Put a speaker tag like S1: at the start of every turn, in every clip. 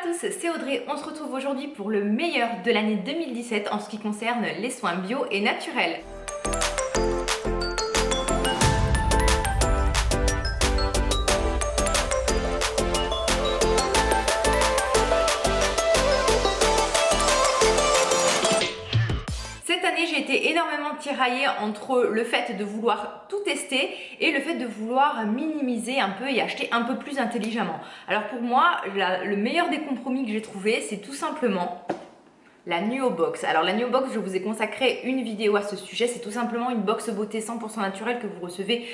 S1: tous, c'est Audrey. On se retrouve aujourd'hui pour le meilleur de l'année 2017 en ce qui concerne les soins bio et naturels. Cette année, j'ai été énormément tiraillée entre le fait de vouloir tout tester et le fait de vouloir minimiser un peu et acheter un peu plus intelligemment. Alors pour moi, le meilleur des compromis que j'ai trouvé, c'est tout simplement la Nuo Box. Alors la Nuo Box, je vous ai consacré une vidéo à ce sujet. C'est tout simplement une box beauté 100% naturelle que vous recevez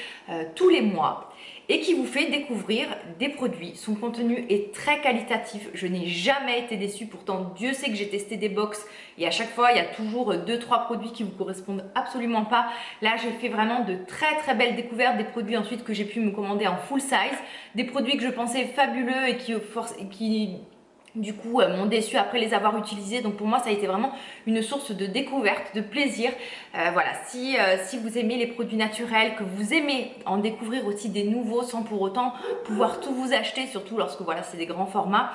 S1: tous les mois et qui vous fait découvrir des produits. Son contenu est très qualitatif. Je n'ai jamais été déçue. Pourtant, Dieu sait que j'ai testé des box et à chaque fois, il y a toujours 2-3 produits qui vous correspondent absolument pas. Là, j'ai fait vraiment de très belles découvertes, des produits ensuite que j'ai pu me commander en full size, des produits que je pensais fabuleux et qui du coup m'ont déçu après les avoir utilisés. Donc pour moi ça a été vraiment une source de découverte, de plaisir. Voilà, si vous aimez les produits naturels, que vous aimez en découvrir aussi des nouveaux sans pour autant pouvoir tout vous acheter, surtout lorsque voilà c'est des grands formats,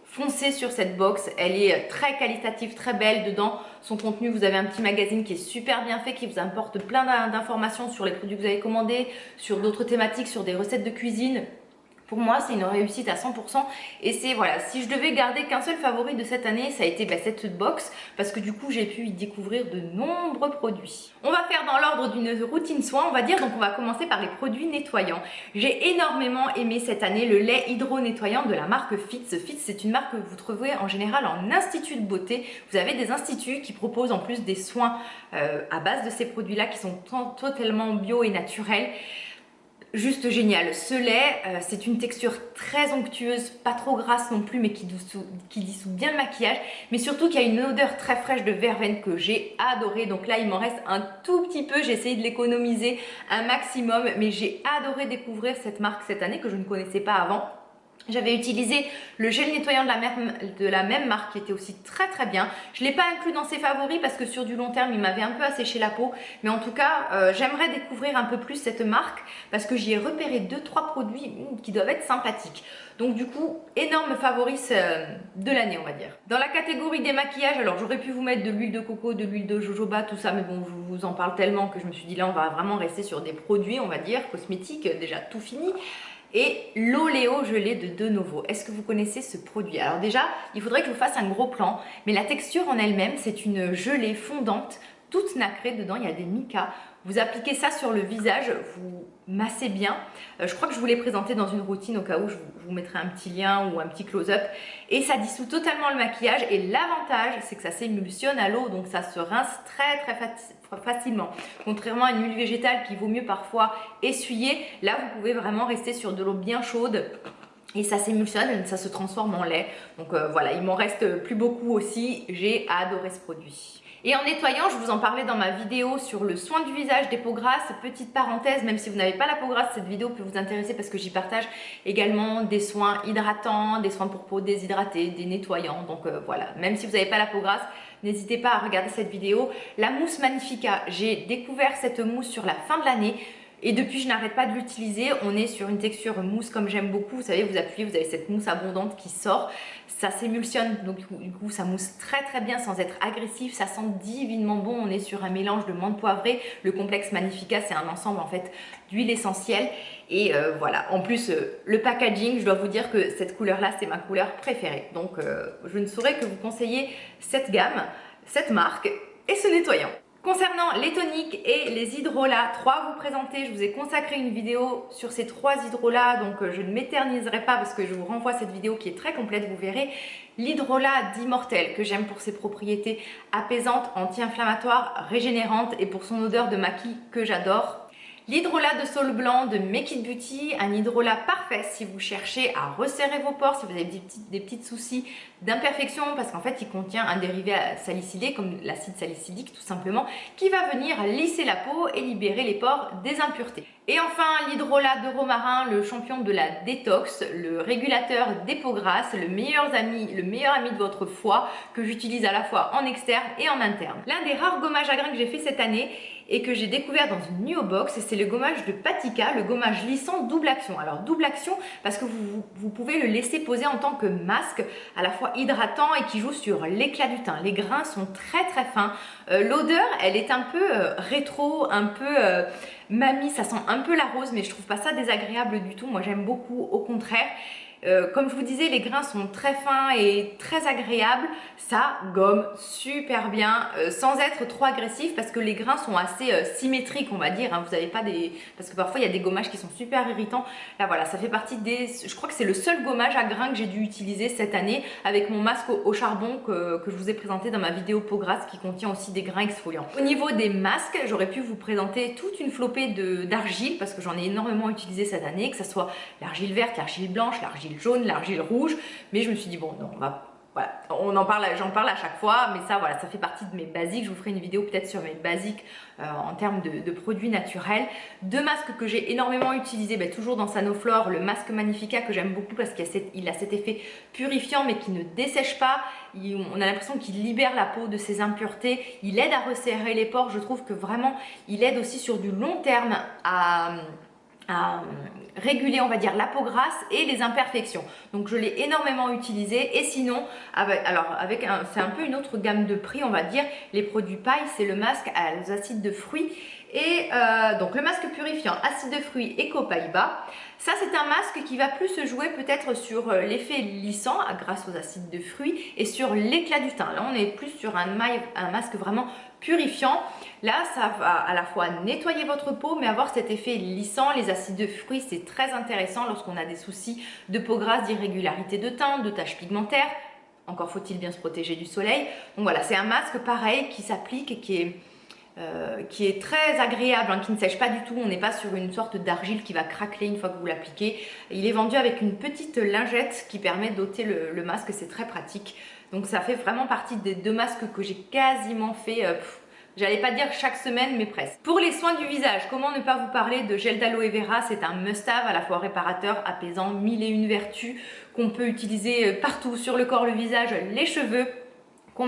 S1: foncez sur cette box. Elle est très qualitative, très belle. Dedans, son contenu, vous avez un petit magazine qui est super bien fait, qui vous apporte plein d'informations sur les produits que vous avez commandés, sur d'autres thématiques, sur des recettes de cuisine. Pour moi, c'est une réussite à 100% et c'est voilà, si je devais garder qu'un seul favori de cette année, ça a été cette box parce que du coup, j'ai pu y découvrir de nombreux produits. On va faire dans l'ordre d'une routine soin, on va dire, donc on va commencer par les produits nettoyants. J'ai énormément aimé cette année le lait hydro-nettoyant de la marque Fitz. Fitz, c'est une marque que vous trouvez en général en institut de beauté. Vous avez des instituts qui proposent en plus des soins à base de ces produits-là qui sont totalement bio et naturels. Juste génial. Ce lait, c'est une texture très onctueuse, pas trop grasse non plus, mais qui dissout bien le maquillage, mais surtout qui a une odeur très fraîche de verveine que j'ai adoré. Donc là, il m'en reste un tout petit peu. J'ai essayé de l'économiser un maximum, mais j'ai adoré découvrir cette marque cette année que je ne connaissais pas avant. J'avais utilisé le gel nettoyant de la même marque qui était aussi très bien. Je ne l'ai pas inclus dans ses favoris parce que sur du long terme, il m'avait un peu asséché la peau. Mais en tout cas, j'aimerais découvrir un peu plus cette marque parce que j'y ai repéré 2-3 produits qui doivent être sympathiques. Donc du coup, énorme favoris de l'année, on va dire. Dans la catégorie des maquillages, alors j'aurais pu vous mettre de l'huile de coco, de l'huile de jojoba, tout ça. Mais bon, je vous en parle tellement que je me suis dit là, on va vraiment rester sur des produits, on va dire, cosmétiques, déjà tout fini. Et l'Oléo gelé de De Novo. Est-ce que vous connaissez ce produit? Alors déjà, il faudrait que je vous fasse un gros plan, mais la texture en elle-même, c'est une gelée fondante, toute nacrée. Dedans, il y a des micas. Vous appliquez ça sur le visage, vous massez bien. Je crois que je vous l'ai présenté dans une routine au cas où je vous mettrai un petit lien ou un petit close-up. Et ça dissout totalement le maquillage. Et l'avantage, c'est que ça s'émulsionne à l'eau, donc ça se rince très facilement. Contrairement à une huile végétale qui vaut mieux parfois essuyer, là vous pouvez vraiment rester sur de l'eau bien chaude. Et ça s'émulsionne, ça se transforme en lait. Donc voilà, il m'en reste plus beaucoup aussi. J'ai adoré ce produit. Et en nettoyant, je vous en parlais dans ma vidéo sur le soin du visage des peaux grasses. Petite parenthèse, même si vous n'avez pas la peau grasse, cette vidéo peut vous intéresser parce que j'y partage également des soins hydratants, des soins pour peau déshydratée, des nettoyants. Donc voilà, même si vous n'avez pas la peau grasse, n'hésitez pas à regarder cette vidéo. La mousse Magnifica, j'ai découvert cette mousse sur la fin de l'année. Et depuis, je n'arrête pas de l'utiliser. On est sur une texture mousse comme j'aime beaucoup. Vous savez, vous appuyez, vous avez cette mousse abondante qui sort. Ça s'émulsionne, donc du coup, ça mousse très bien sans être agressif. Ça sent divinement bon. On est sur un mélange de menthe poivrée. Le complexe Magnifica, c'est un ensemble en fait d'huile essentielle. Et voilà. En plus, le packaging, je dois vous dire que cette couleur-là, c'est ma couleur préférée. Donc, je ne saurais que vous conseiller cette gamme, cette marque et ce nettoyant. Concernant les toniques et les hydrolats, 3 à vous présenter, je vous ai consacré une vidéo sur ces 3 hydrolats, donc je ne m'éterniserai pas parce que je vous renvoie à cette vidéo qui est très complète, vous verrez. L'hydrolat d'Immortelle que j'aime pour ses propriétés apaisantes, anti-inflammatoires, régénérantes et pour son odeur de maquis que j'adore. L'hydrolat de saule blanc de Make It Beauty, un hydrolat parfait si vous cherchez à resserrer vos pores, si vous avez des petits soucis d'imperfection, parce qu'en fait il contient un dérivé salicylé comme l'acide salicylique tout simplement, qui va venir lisser la peau et libérer les pores des impuretés. Et enfin l'hydrolat de romarin, le champion de la détox, le régulateur des peaux grasses, le meilleur ami de votre foie que j'utilise à la fois en externe et en interne. L'un des rares gommages à grains que j'ai fait cette année et que j'ai découvert dans une Nuo Box, et c'est le gommage de Patika, le gommage lissant double action. Alors double action parce que vous pouvez le laisser poser en tant que masque, à la fois hydratant et qui joue sur l'éclat du teint. Les grains sont très très fins. L'odeur, elle est un peu rétro, un peu mamie, ça sent un peu la rose, mais je trouve pas ça désagréable du tout. Moi j'aime beaucoup, au contraire. Comme je vous disais, les grains sont très fins et très agréables. Ça gomme super bien sans être trop agressif parce que les grains sont assez symétriques, on va dire. Hein. Vous n'avez pas des... Parce que parfois, il y a des gommages qui sont super irritants. Là, voilà, ça fait partie des... Je crois que c'est le seul gommage à grains que j'ai dû utiliser cette année avec mon masque au charbon que je vous ai présenté dans ma vidéo peau grasse qui contient aussi des grains exfoliants. Au niveau des masques, j'aurais pu vous présenter toute une flopée d'argile parce que j'en ai énormément utilisé cette année, que ce soit l'argile verte, l'argile blanche, l'argile jaune, l'argile rouge, mais je me suis dit bon non, voilà, j'en parle à chaque fois, mais ça voilà, ça fait partie de mes basiques. Je vous ferai une vidéo peut-être sur mes basiques en termes de produits naturels. Deux masques que j'ai énormément utilisés, toujours dans Sanoflore, le masque Magnifica que j'aime beaucoup parce qu'il a cet effet purifiant mais qui ne dessèche pas. On a l'impression qu'il libère la peau de ses impuretés, il aide à resserrer les pores. Je trouve que vraiment il aide aussi sur du long terme à réguler, on va dire, la peau grasse et les imperfections. Donc je l'ai énormément utilisé. Et sinon, c'est un peu une autre gamme de prix, on va dire. Les produits paille, c'est le masque aux acides de fruits et donc le masque purifiant acide de fruits Eco Païba. Ça c'est un masque qui va plus se jouer peut-être sur l'effet lissant grâce aux acides de fruits et sur l'éclat du teint. Là on est plus sur un masque vraiment purifiant. Là ça va à la fois nettoyer votre peau mais avoir cet effet lissant. Les acides de fruits c'est très intéressant lorsqu'on a des soucis de peau grasse, d'irrégularité de teint, de taches pigmentaires. Encore faut-il bien se protéger du soleil. Donc voilà, c'est un masque pareil qui s'applique et qui est très agréable, hein, qui ne sèche pas du tout. On n'est pas sur une sorte d'argile qui va craqueler une fois que vous l'appliquez. Il est vendu avec une petite lingette qui permet d'ôter le masque, c'est très pratique. Donc ça fait vraiment partie des deux masques que j'ai quasiment fait, j'allais pas dire chaque semaine, mais presque. Pour les soins du visage, comment ne pas vous parler de gel d'aloe vera? C'est un must-have, à la fois réparateur, apaisant, mille et une vertus, qu'on peut utiliser partout, sur le corps, le visage, les cheveux, qu'on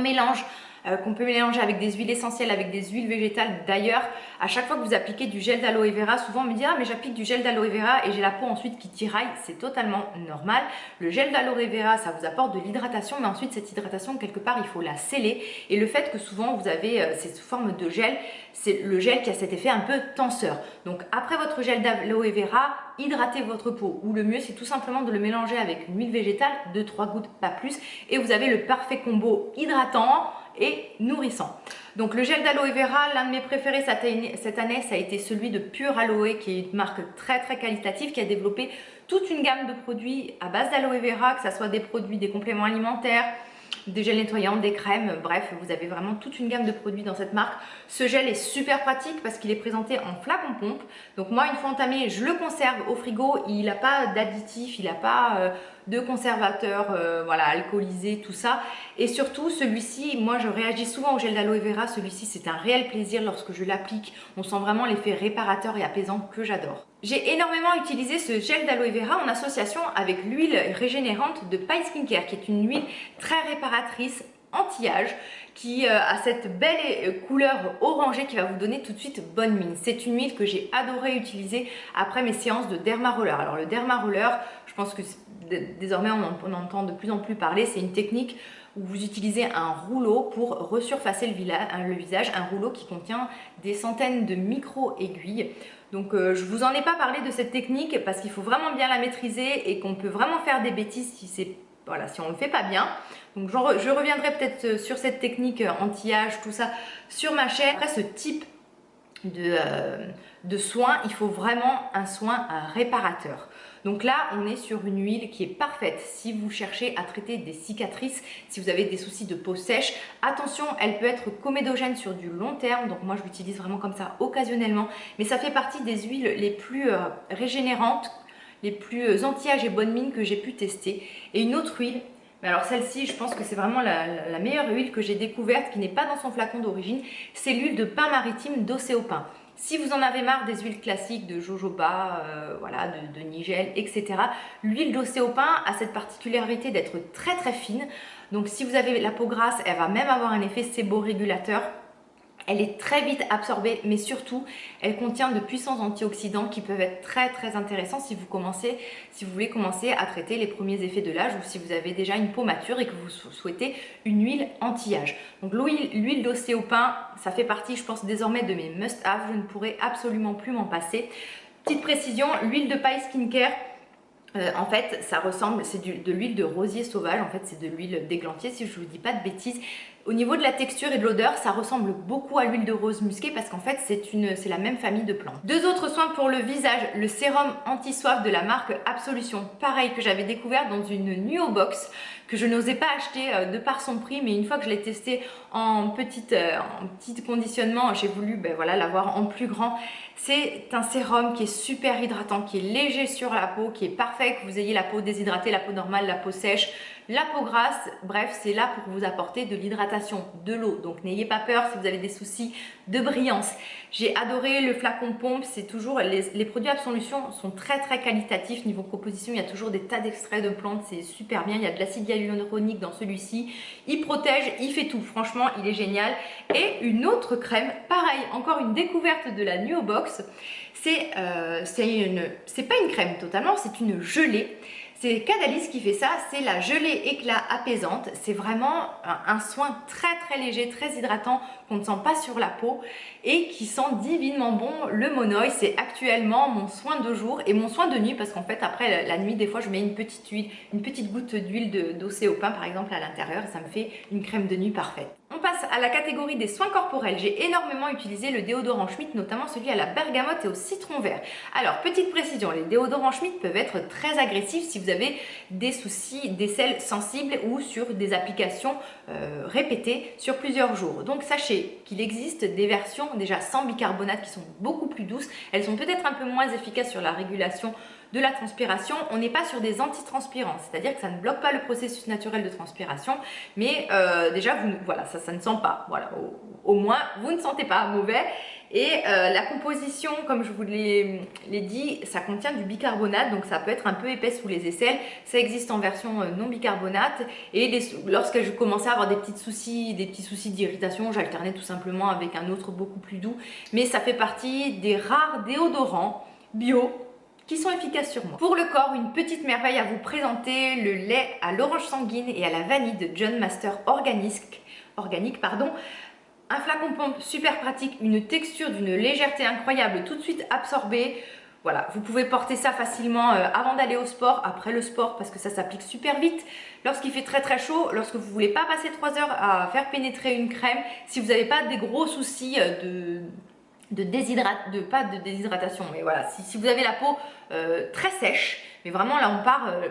S1: peut mélanger avec des huiles essentielles, avec des huiles végétales. D'ailleurs, à chaque fois que vous appliquez du gel d'aloe vera, souvent on me dit « Ah mais j'applique du gel d'aloe vera et j'ai la peau ensuite qui tiraille ». C'est totalement normal. Le gel d'aloe vera, ça vous apporte de l'hydratation, mais ensuite cette hydratation, quelque part, il faut la sceller. Et le fait que souvent vous avez cette forme de gel, c'est le gel qui a cet effet un peu tenseur. Donc après votre gel d'aloe vera, hydratez votre peau. Ou le mieux, c'est tout simplement de le mélanger avec une huile végétale, 2-3 gouttes, pas plus. Et vous avez le parfait combo hydratant et nourrissant. Donc le gel d'aloe vera, l'un de mes préférés cette année, ça a été celui de Pure Aloe, qui est une marque très très qualitative, qui a développé toute une gamme de produits à base d'aloe vera, que ce soit des produits, des compléments alimentaires, des gels nettoyants, des crèmes, bref, vous avez vraiment toute une gamme de produits dans cette marque. Ce gel est super pratique parce qu'il est présenté en flacon pompe. Donc moi, une fois entamé, je le conserve au frigo. Il n'a pas d'additifs, il n'a pas de conservateur, voilà, alcoolisé, tout ça. Et surtout, celui-ci, moi, je réagis souvent au gel d'aloe vera. Celui-ci, c'est un réel plaisir lorsque je l'applique. On sent vraiment l'effet réparateur et apaisant que j'adore. J'ai énormément utilisé ce gel d'aloe vera en association avec l'huile régénérante de Paille Skincare, qui est une huile très réparatrice, anti-âge, qui a cette belle couleur orangée qui va vous donner tout de suite bonne mine. C'est une huile que j'ai adoré utiliser après mes séances de Derma Roller. Alors le Derma Roller, je pense que désormais on entend de plus en plus parler, c'est une technique où vous utilisez un rouleau pour resurfacer le visage, un rouleau qui contient des centaines de micro-aiguilles. Donc je vous en ai pas parlé de cette technique parce qu'il faut vraiment bien la maîtriser et qu'on peut vraiment faire des bêtises si on ne le fait pas bien. Donc je reviendrai peut-être sur cette technique anti-âge, tout ça, sur ma chaîne. Après ce type de soin, il faut vraiment un soin réparateur. Donc là, on est sur une huile qui est parfaite si vous cherchez à traiter des cicatrices, si vous avez des soucis de peau sèche. Attention, elle peut être comédogène sur du long terme, donc moi je l'utilise vraiment comme ça occasionnellement. Mais ça fait partie des huiles les plus régénérantes, les plus anti-âge et bonne mine que j'ai pu tester. Et une autre huile, mais alors celle-ci, je pense que c'est vraiment la meilleure huile que j'ai découverte, qui n'est pas dans son flacon d'origine, c'est l'huile de pin maritime d'Océopin. Si vous en avez marre des huiles classiques de jojoba, voilà, de nigel, etc., l'huile d'Océopin a cette particularité d'être très très fine. Donc si vous avez la peau grasse, elle va même avoir un effet séborégulateur. Elle est très vite absorbée, mais surtout, elle contient de puissants antioxydants qui peuvent être très intéressants si vous voulez commencer à traiter les premiers effets de l'âge ou si vous avez déjà une peau mature et que vous souhaitez une huile anti-âge. Donc l'huile d'ostéopin, ça fait partie, je pense, désormais de mes must-have. Je ne pourrais absolument plus m'en passer. Petite précision, l'huile de paille skincare, en fait, ça ressemble, c'est de l'huile de rosier sauvage, en fait c'est de l'huile d'églantier si je ne vous dis pas de bêtises. Au niveau de la texture et de l'odeur, ça ressemble beaucoup à l'huile de rose musquée parce qu'en fait c'est la même famille de plantes. Deux autres soins pour le visage, le sérum anti-soif de la marque Absolution, pareil que j'avais découvert dans une Nuo Box que je n'osais pas acheter de par son prix, mais une fois que je l'ai testé en petit conditionnement, j'ai voulu voilà, l'avoir en plus grand. C'est un sérum qui est super hydratant, qui est léger sur la peau, qui est parfait, que vous ayez la peau déshydratée, la peau normale, la peau sèche, la peau grasse, bref, c'est là pour vous apporter de l'hydratation, de l'eau. Donc n'ayez pas peur si vous avez des soucis de brillance. J'ai adoré le flacon pompe, c'est toujours, les produits Absolution sont très qualitatifs. Niveau composition, il y a toujours des tas d'extraits de plantes, c'est super bien. Il y a de l'acide hyaluronique dans celui-ci. Il protège, il fait tout. Franchement, il est génial. Et une autre crème, pareil, encore une découverte de la Nuo Box. C'est pas une crème totalement, c'est une gelée. C'est Cadalis qui fait ça, c'est la gelée éclat apaisante. C'est vraiment un soin très léger, très hydratant qu'on ne sent pas sur la peau et qui sent divinement bon le monoï. C'est actuellement mon soin de jour et mon soin de nuit parce qu'en fait après la nuit des fois je mets une petite goutte d'huile d'osséopin par exemple à l'intérieur et ça me fait une crème de nuit parfaite. On passe à la catégorie des soins corporels. J'ai énormément utilisé le déodorant Schmitt, notamment celui à la bergamote et au citron vert. Alors, petite précision, les déodorants Schmitt peuvent être très agressifs si vous avez des soucis d'aisselle sensibles ou sur des applications répétées sur plusieurs jours. Donc, sachez qu'il existe des versions déjà sans bicarbonate qui sont beaucoup plus douces. Elles sont peut-être un peu moins efficaces sur la régulation de la transpiration. On n'est pas sur des antitranspirants, c'est-à-dire que ça ne bloque pas le processus naturel de transpiration, mais déjà, voilà, ça ne sent pas. Voilà, au moins, vous ne sentez pas mauvais. Et la composition, comme je vous l'ai dit, ça contient du bicarbonate, donc ça peut être un peu épais sous les aisselles. Ça existe en version non bicarbonate. Et lorsque je commençais à avoir des petits soucis d'irritation, j'alternais tout simplement avec un autre beaucoup plus doux. Mais ça fait partie des rares déodorants bio qui sont efficaces sur moi. Pour le corps, une petite merveille à vous présenter, le lait à l'orange sanguine et à la vanille de John Master organique. Un flacon pompe super pratique, une texture d'une légèreté incroyable, tout de suite absorbée. Voilà, vous pouvez porter ça facilement avant d'aller au sport, après le sport parce que ça s'applique super vite. Lorsqu'il fait très chaud, lorsque vous ne voulez pas passer 3 heures à faire pénétrer une crème, si vous n'avez pas des gros soucis pas de déshydratation, mais voilà, si vous avez la peau très sèche, mais vraiment là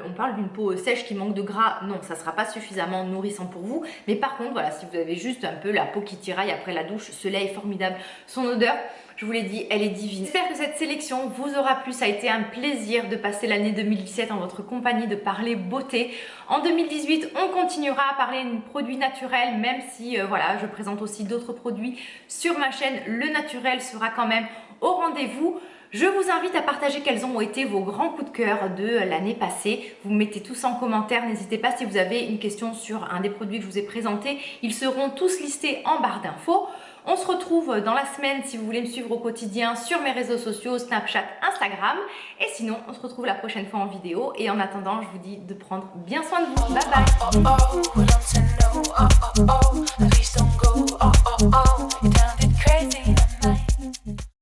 S1: on parle d'une peau sèche qui manque de gras, non, ça ne sera pas suffisamment nourrissant pour vous. Mais par contre, voilà, si vous avez juste un peu la peau qui tiraille après la douche, ce lait est formidable. Son odeur, je vous l'ai dit, elle est divine. J'espère que cette sélection vous aura plu. Ça a été un plaisir de passer l'année 2017 en votre compagnie, de parler beauté. En 2018, on continuera à parler de produits naturels, même si voilà, je présente aussi d'autres produits sur ma chaîne. Le naturel sera quand même au rendez-vous. Je vous invite à partager quels ont été vos grands coups de cœur de l'année passée. Vous me mettez tous en commentaire. N'hésitez pas si vous avez une question sur un des produits que je vous ai présentés. Ils seront tous listés en barre d'infos. On se retrouve dans la semaine si vous voulez me suivre au quotidien sur mes réseaux sociaux, Snapchat, Instagram. Et sinon, on se retrouve la prochaine fois en vidéo. Et en attendant, je vous dis de prendre bien soin de vous. Bye bye.